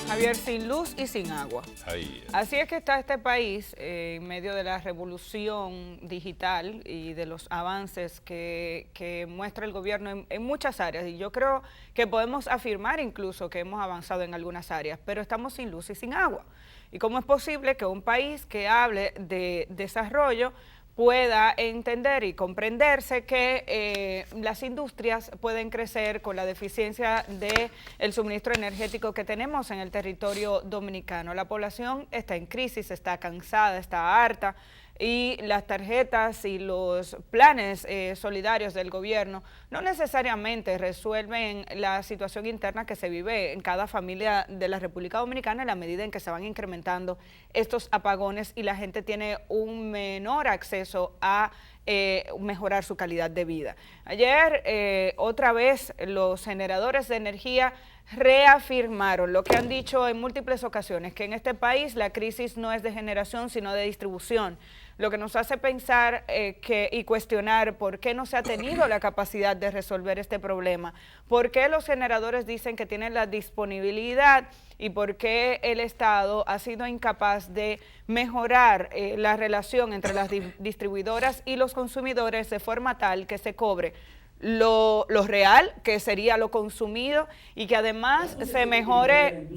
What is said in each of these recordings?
Javier, sin luz y sin agua. Ahí. Así es que está este país en medio de la revolución digital y de los avances que muestra el gobierno en muchas áreas. Y yo creo que podemos afirmar incluso que hemos avanzado en algunas áreas, pero estamos sin luz y sin agua. ¿Y cómo es posible que un país que hable de desarrollo pueda entender y comprenderse que las industrias pueden crecer con la deficiencia del suministro energético que tenemos en el territorio dominicano? La población está en crisis, está cansada, está harta, y las tarjetas y los planes solidarios del gobierno no necesariamente resuelven la situación interna que se vive en cada familia de la República Dominicana en la medida en que se van incrementando estos apagones y la gente tiene un menor acceso a mejorar su calidad de vida. Ayer, otra vez, los generadores de energía reafirmaron lo que han dicho en múltiples ocasiones, que en este país la crisis no es de generación, sino de distribución, lo que nos hace pensar y cuestionar por qué no se ha tenido la capacidad de resolver este problema, por qué los generadores dicen que tienen la disponibilidad y por qué el Estado ha sido incapaz de mejorar la relación entre las distribuidoras y los consumidores de forma tal que se cobre lo real, que sería lo consumido, y que además se mejore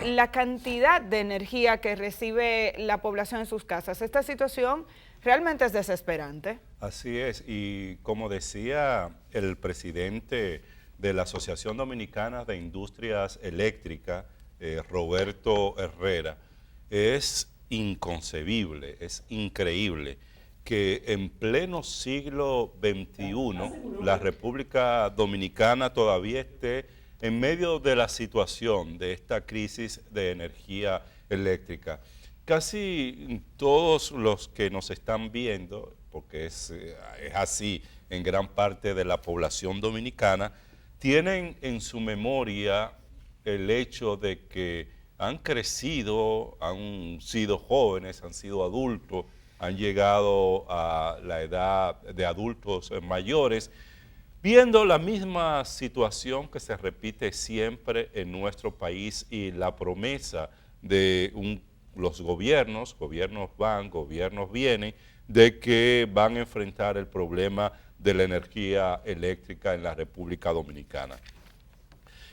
la cantidad de energía que recibe la población en sus casas. Esta situación realmente es desesperante. Así es, y como decía el presidente de la Asociación Dominicana de Industrias Eléctricas, Roberto Herrera, es inconcebible, es increíble que en pleno siglo XXI la República Dominicana todavía esté en medio de la situación de esta crisis de energía eléctrica. Casi todos los que nos están viendo, porque es así en gran parte de la población dominicana, tienen en su memoria el hecho de que han crecido, han sido jóvenes, han sido adultos, han llegado a la edad de adultos mayores, viendo la misma situación que se repite siempre en nuestro país y la promesa de los gobiernos van, gobiernos vienen, de que van a enfrentar el problema de la energía eléctrica en la República Dominicana.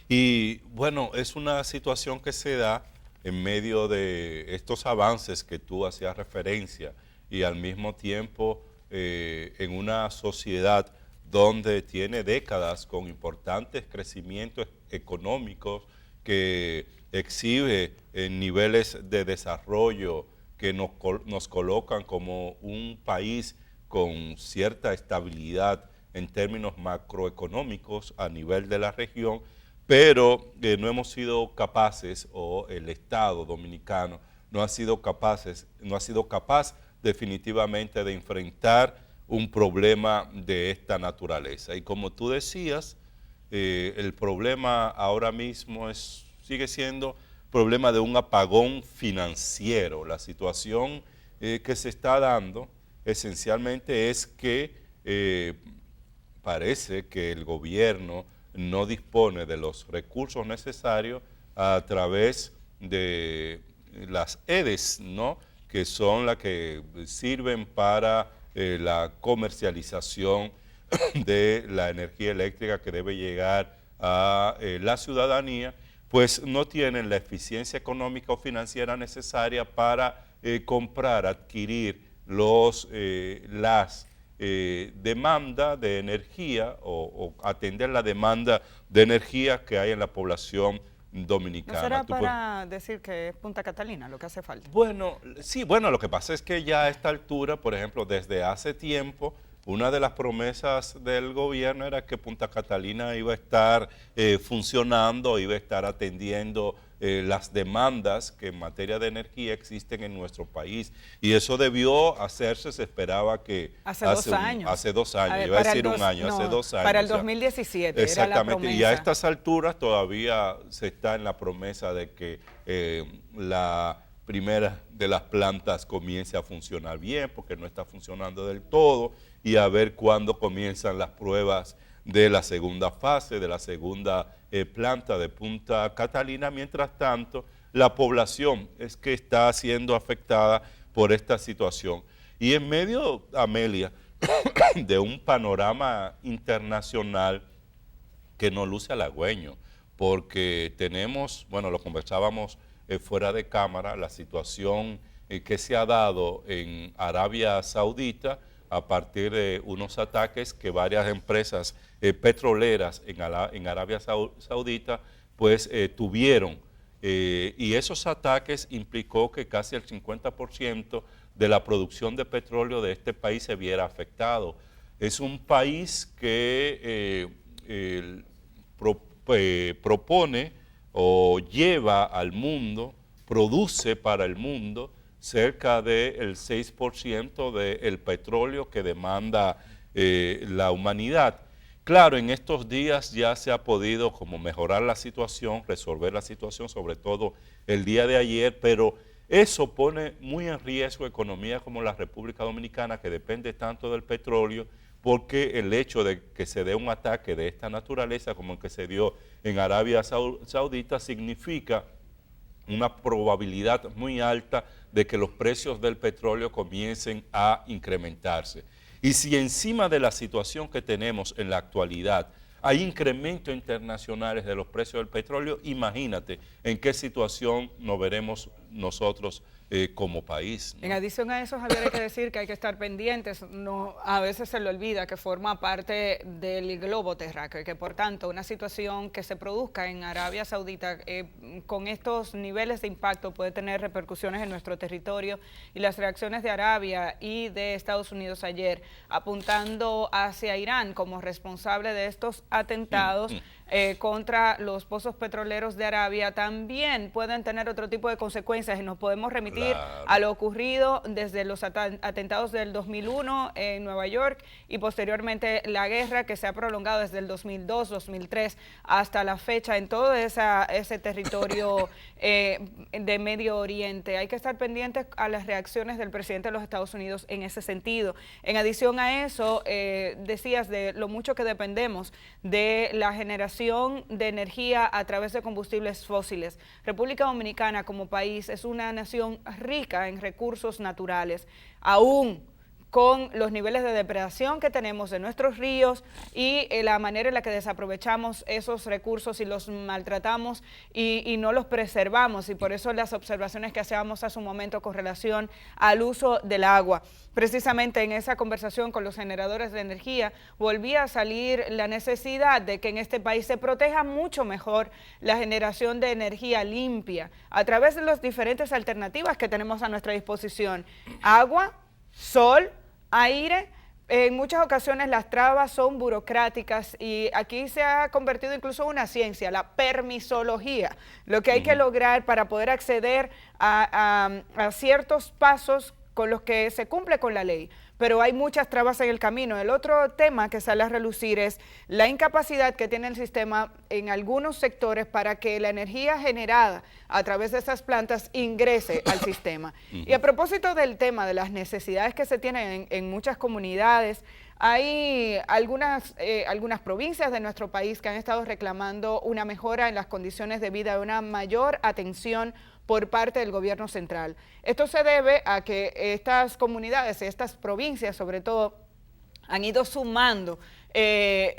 Y bueno, es una situación que se da en medio de estos avances que tú hacías referencia y al mismo tiempo en una sociedad donde tiene décadas con importantes crecimientos económicos que exhibe en niveles de desarrollo que nos colocan como un país con cierta estabilidad en términos macroeconómicos a nivel de la región, pero no hemos sido capaces, o el Estado dominicano no ha sido capaz definitivamente de enfrentar un problema de esta naturaleza. Y como tú decías, el problema ahora mismo sigue siendo problema de un apagón financiero. La situación que se está dando esencialmente es que parece que el gobierno no dispone de los recursos necesarios a través de las EDES, ¿no?, que son las que sirven para la comercialización de la energía eléctrica que debe llegar a la ciudadanía, pues no tienen la eficiencia económica o financiera necesaria para comprar, adquirir las demanda de energía o atender la demanda de energía que hay en la población dominicana. ¿No será para decir que es Punta Catalina lo que hace falta? Bueno, sí, bueno, lo que pasa es que ya a esta altura, por ejemplo, desde hace tiempo, una de las promesas del gobierno era que Punta Catalina iba a estar funcionando, iba a estar atendiendo las demandas que en materia de energía existen en nuestro país. Y eso debió hacerse, se esperaba que hace 2 años. Hace 2 años, iba a decir un año, hace 2 años. Para el 2017 exactamente, era la promesa. Y a estas alturas todavía se está en la promesa de que la primera de las plantas comience a funcionar bien, porque no está funcionando del todo, y a ver cuándo comienzan las pruebas de la segunda fase, de la segunda planta de Punta Catalina. Mientras tanto, la población es que está siendo afectada por esta situación. Y en medio, Amelia, de un panorama internacional que no luce halagüeño, porque tenemos, bueno, lo conversábamos fuera de cámara, la situación que se ha dado en Arabia Saudita a partir de unos ataques que varias empresas petroleras en Arabia Saudita pues tuvieron, y esos ataques implicó que casi el 50% de la producción de petróleo de este país se viera afectado. Es un país que propone o lleva al mundo, produce para el mundo cerca del 6% del petróleo que demanda la humanidad. Claro, en estos días ya se ha podido como mejorar la situación, resolver la situación, sobre todo el día de ayer, pero eso pone muy en riesgo economías como la República Dominicana, que depende tanto del petróleo, porque el hecho de que se dé un ataque de esta naturaleza, como el que se dio en Arabia Saudita, significa una probabilidad muy alta de que los precios del petróleo comiencen a incrementarse. Y si encima de la situación que tenemos en la actualidad hay incrementos internacionales de los precios del petróleo, imagínate en qué situación nos veremos nosotros como país, ¿no? En adición a eso, Javier, hay que decir que hay que estar pendientes. A veces se le olvida que forma parte del globo terráqueo y que, por tanto, una situación que se produzca en Arabia Saudita con estos niveles de impacto puede tener repercusiones en nuestro territorio, y las reacciones de Arabia y de Estados Unidos ayer apuntando hacia Irán como responsable de estos atentados contra los pozos petroleros de Arabia también pueden tener otro tipo de consecuencias, y nos podemos remitir a lo ocurrido desde los atentados del 2001 en Nueva York y posteriormente la guerra que se ha prolongado desde el 2002, 2003 hasta la fecha en todo ese territorio de Medio Oriente. Hay que estar pendientes a las reacciones del presidente de los Estados Unidos en ese sentido. En adición a eso, decías de lo mucho que dependemos de la generación de energía a través de combustibles fósiles. República Dominicana como país es una nación rica en recursos naturales, aún con los niveles de depredación que tenemos de nuestros ríos y la manera en la que desaprovechamos esos recursos y los maltratamos y no los preservamos, y por eso las observaciones que hacíamos hace un momento con relación al uso del agua. Precisamente en esa conversación con los generadores de energía volvía a salir la necesidad de que en este país se proteja mucho mejor la generación de energía limpia a través de las diferentes alternativas que tenemos a nuestra disposición: agua, sol, aire. En muchas ocasiones las trabas son burocráticas y aquí se ha convertido incluso en una ciencia, la permisología, lo que hay que lograr para poder acceder a ciertos pasos con los que se cumple con la ley, pero hay muchas trabas en el camino. El otro tema que sale a relucir es la incapacidad que tiene el sistema en algunos sectores para que la energía generada a través de esas plantas ingrese al sistema. Y a propósito del tema de las necesidades que se tienen en muchas comunidades, hay algunas provincias de nuestro país que han estado reclamando una mejora en las condiciones de vida, una mayor atención por parte del gobierno central. Esto se debe a que estas comunidades, estas provincias sobre todo, han ido sumando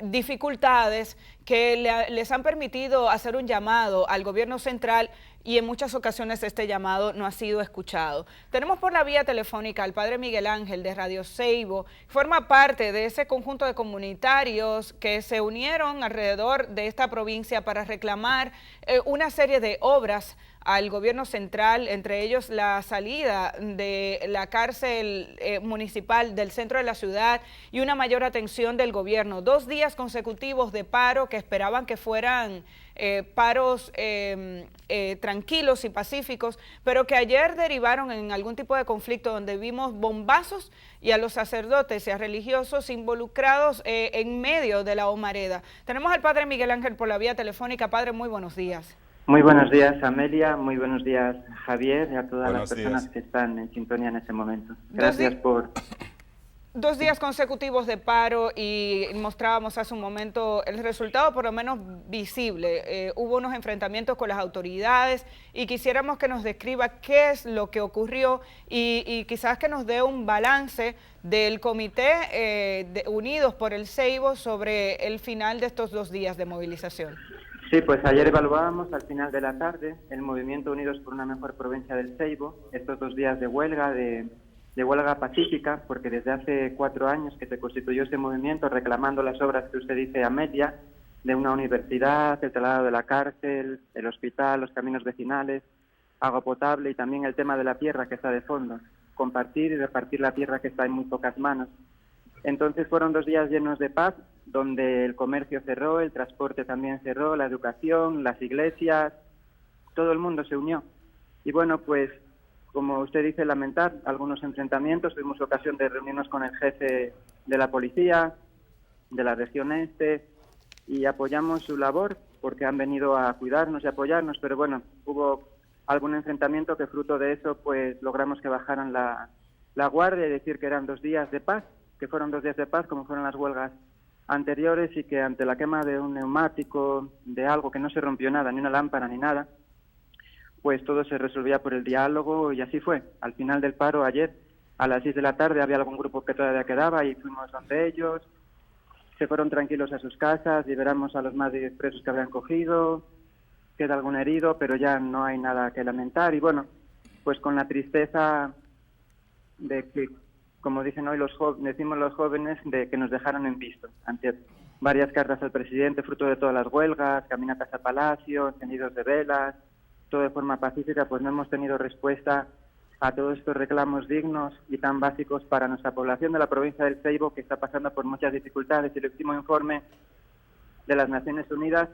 dificultades que les han permitido hacer un llamado al gobierno central, y en muchas ocasiones este llamado no ha sido escuchado. Tenemos por la vía telefónica al padre Miguel Ángel de Radio Seibo, forma parte de ese conjunto de comunitarios que se unieron alrededor de esta provincia para reclamar una serie de obras al gobierno central, entre ellos la salida de la cárcel municipal del centro de la ciudad y una mayor atención del gobierno. 2 días consecutivos de paro que esperaban que fueran paros tranquilos y pacíficos, pero que ayer derivaron en algún tipo de conflicto donde vimos bombazos y a los sacerdotes y a religiosos involucrados en medio de la humareda. Tenemos al padre Miguel Ángel por la vía telefónica. Padre, muy buenos días. Muy buenos días, Amelia. Muy buenos días, Javier, y a todas buenos las personas días que están en sintonía en este momento. Gracias por 2 días consecutivos de paro y mostrábamos hace un momento el resultado por lo menos visible. Hubo unos enfrentamientos con las autoridades y quisiéramos que nos describa qué es lo que ocurrió y quizás que nos dé un balance del Comité Unidos por el Ceibo sobre el final de estos 2 días de movilización. Sí, pues ayer evaluábamos al final de la tarde el movimiento Unidos por una Mejor Provincia del Ceibo, estos 2 días de huelga, de huelga pacífica, porque desde hace 4 años que se constituyó este movimiento reclamando las obras que usted dice, Amelia, de una universidad, el traslado de la cárcel, el hospital, los caminos vecinales, agua potable y también el tema de la tierra que está de fondo, compartir y repartir la tierra que está en muy pocas manos. Entonces fueron 2 días llenos de paz, donde el comercio cerró, el transporte también cerró, la educación, las iglesias, todo el mundo se unió. Y bueno, pues como usted dice, lamentar algunos enfrentamientos. Tuvimos ocasión de reunirnos con el jefe de la policía, de la región este, y apoyamos su labor porque han venido a cuidarnos y apoyarnos, pero bueno, hubo algún enfrentamiento que fruto de eso pues logramos que bajaran la guardia y decir que eran 2 días de paz, que fueron 2 días de paz como fueron las huelgas anteriores y que ante la quema de un neumático, de algo que no se rompió nada, ni una lámpara ni nada, pues todo se resolvía por el diálogo y así fue. Al final del paro ayer, a las 6 de la tarde, había algún grupo que todavía quedaba y fuimos donde ellos. Se fueron tranquilos a sus casas, liberamos a los más de 10 presos que habían cogido, queda algún herido, pero ya no hay nada que lamentar. Y bueno, pues con la tristeza de que, como dicen hoy decimos los jóvenes, de que nos dejaron en visto ante varias cartas al presidente, fruto de todas las huelgas, caminatas a Palacio, encendidos de velas, todo de forma pacífica, pues no hemos tenido respuesta a todos estos reclamos dignos y tan básicos para nuestra población de la provincia del Ceibo, que está pasando por muchas dificultades. El último informe de las Naciones Unidas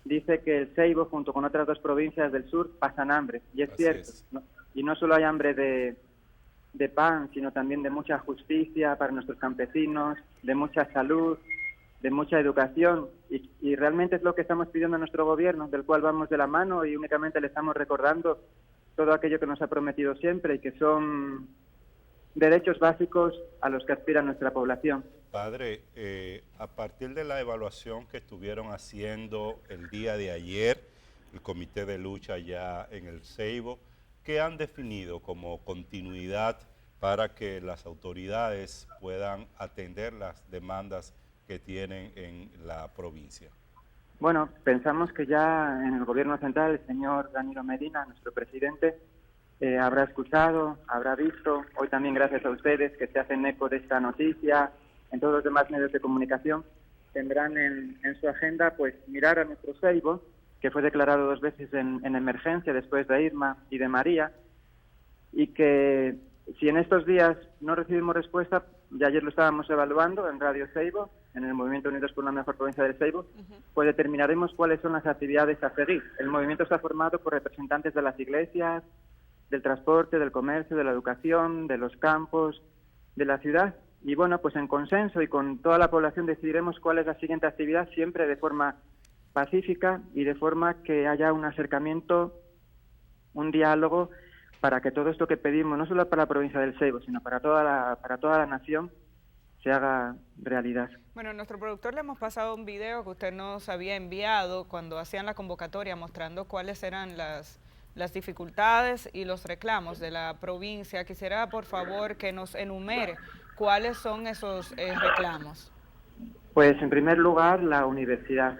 dice que el Ceibo, junto con otras 2 provincias del sur, pasan hambre, y es cierto, ¿no? Y no solo hay hambre de pan, sino también de mucha justicia para nuestros campesinos, de mucha salud, de mucha educación, y realmente es lo que estamos pidiendo a nuestro gobierno, del cual vamos de la mano y únicamente le estamos recordando todo aquello que nos ha prometido siempre y que son derechos básicos a los que aspira nuestra población. Padre, a partir de la evaluación que estuvieron haciendo el día de ayer, el Comité de Lucha ya en el Ceibo, ¿qué han definido como continuidad para que las autoridades puedan atender las demandas que tienen en la provincia? Bueno, pensamos que ya en el gobierno central el señor Danilo Medina, nuestro presidente, habrá escuchado, habrá visto, hoy también gracias a ustedes que se hacen eco de esta noticia, en todos los demás medios de comunicación, tendrán en su agenda pues mirar a nuestro Ceibo, que fue declarado 2 veces en emergencia después de Irma y de María, y que si en estos días no recibimos respuesta, ya ayer lo estábamos evaluando en Radio Ceibo, en el Movimiento Unidos por una Mejor Provincia del Ceibo, pues determinaremos cuáles son las actividades a seguir. El movimiento está formado por representantes de las iglesias, del transporte, del comercio, de la educación, de los campos, de la ciudad. Y bueno, pues en consenso y con toda la población decidiremos cuál es la siguiente actividad, siempre de forma pacífica y de forma que haya un acercamiento, un diálogo, para que todo esto que pedimos, no solo para la provincia del Ceibo, sino para toda la nación, se haga realidad. Bueno, a nuestro productor le hemos pasado un video que usted nos había enviado cuando hacían la convocatoria mostrando cuáles eran las dificultades y los reclamos de la provincia. Quisiera, por favor, que nos enumere cuáles son esos reclamos. Pues, en primer lugar, la universidad.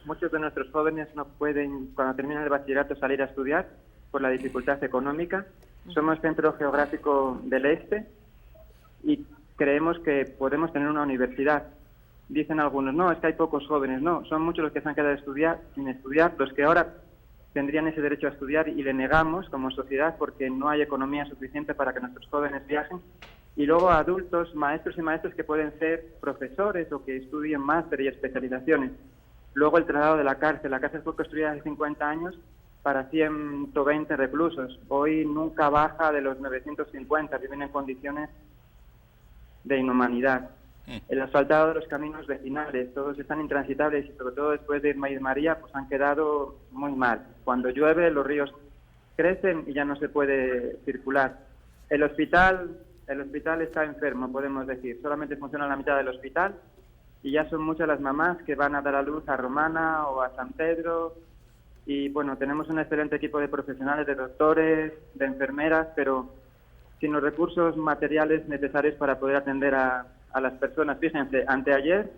Muchos de nuestros jóvenes no pueden, cuando terminan el bachillerato, salir a estudiar por la dificultad económica. Somos centro geográfico del este y creemos que podemos tener una universidad. Dicen algunos, no, es que hay pocos jóvenes. No, son muchos los que se han quedado sin estudiar, los que ahora tendrían ese derecho a estudiar y le negamos como sociedad porque no hay economía suficiente para que nuestros jóvenes viajen. Y luego adultos, maestros y maestras que pueden ser profesores o que estudien máster y especializaciones. Luego el traslado de la cárcel. La cárcel fue construida hace 50 años para 120 reclusos. Hoy nunca baja de los 950, viven en condiciones de inhumanidad. El asfaltado de los caminos vecinales, todos están intransitables y sobre todo después de Irma y María, pues han quedado muy mal. Cuando llueve los ríos crecen y ya no se puede circular. El hospital El hospital está enfermo, podemos decir. Solamente funciona la mitad del hospital y ya son muchas las mamás que van a dar a luz a Romana o a San Pedro. Y bueno, tenemos un excelente equipo de profesionales, de doctores, de enfermeras, pero sin los recursos materiales necesarios para poder atender a las personas. Fíjense, anteayer,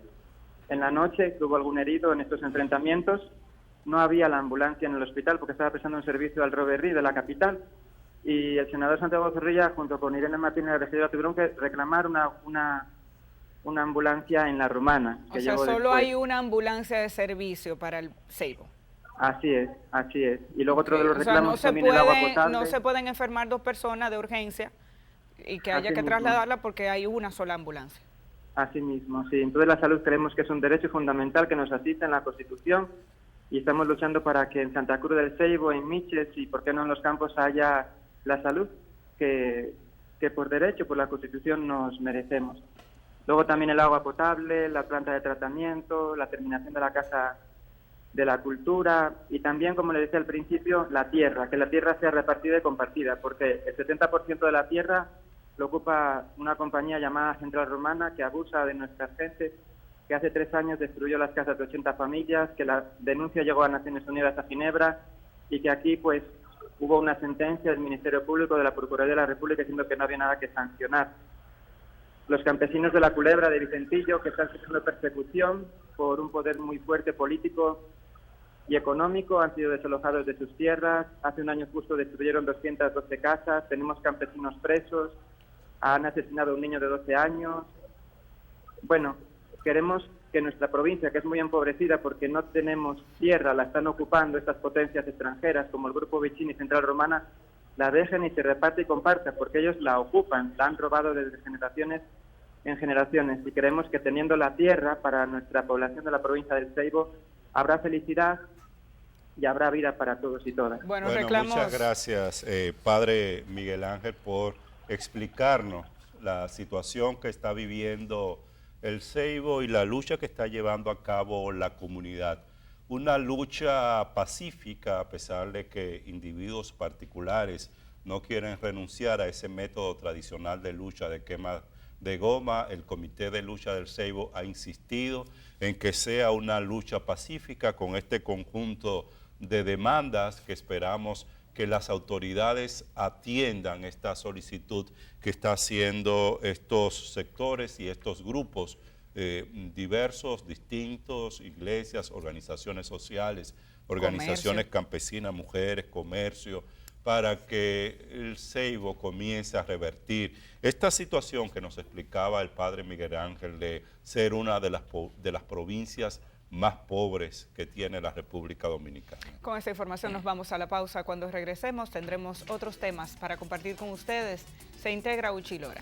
en la noche, que hubo algún herido en estos enfrentamientos, no había la ambulancia en el hospital porque estaba prestando un servicio al Roberrí de la capital. Y el senador Santiago Zorrilla, junto con Irene Martínez, la regidora, tuvieron que reclamar una ambulancia en la Romana. O sea, solo hay una ambulancia de servicio para el Seibo. Así es, así es. Y luego otro de los O sea, reclamos también el agua potable. no se pueden enfermar 2 personas de urgencia y que haya que trasladarla porque hay una sola ambulancia. Así mismo, sí. Entonces la salud creemos que es un derecho fundamental que nos asiste en la Constitución y estamos luchando para que en Santa Cruz del Seibo, en Miches y, por qué no, en los campos haya la salud que por derecho, por la Constitución nos merecemos. Luego también el agua potable, la planta de tratamiento, la terminación de la Casa de la Cultura y también, como le decía al principio, la tierra, que la tierra sea repartida y compartida, porque el 70% de la tierra lo ocupa una compañía llamada Central Romana que abusa de nuestras gentes, que hace 3 años destruyó las casas de 80 familias, que la denuncia llegó a Naciones Unidas a Ginebra y que aquí pues hubo una sentencia del Ministerio Público, de la Procuraduría de la República, diciendo que no había nada que sancionar. Los campesinos de la Culebra, de Vicentillo, que están sufriendo persecución por un poder muy fuerte político y económico, han sido desalojados de sus tierras. Hace un año justo destruyeron 212 casas, tenemos campesinos presos, han asesinado a un niño de 12 años. Bueno, queremos que nuestra provincia, que es muy empobrecida porque no tenemos tierra, la están ocupando estas potencias extranjeras como el Grupo Vicini y Central Romana, la dejen y se reparte y comparta, porque ellos la ocupan, la han robado desde generaciones en generaciones. Y creemos que teniendo la tierra para nuestra población de la provincia del Seibo, habrá felicidad y habrá vida para todos y todas. Bueno, muchas gracias, Padre Miguel Ángel, por explicarnos la situación que está viviendo el Seibo y la lucha que está llevando a cabo la comunidad. Una lucha pacífica, a pesar de que individuos particulares no quieren renunciar a ese método tradicional de lucha de quema de goma. El Comité de Lucha del Seibo ha insistido en que sea una lucha pacífica con este conjunto de demandas que esperamos que las autoridades atiendan esta solicitud que está haciendo estos sectores y estos grupos diversos, distintos, iglesias, organizaciones sociales, organizaciones campesinas, mujeres, comercio, para que el Seibo comience a revertir esta situación que nos explicaba el Padre Miguel Ángel de ser una de las provincias más pobres que tiene la República Dominicana. Con esta información nos vamos a la pausa. Cuando regresemos tendremos otros temas para compartir con ustedes. Se integra Uchilora.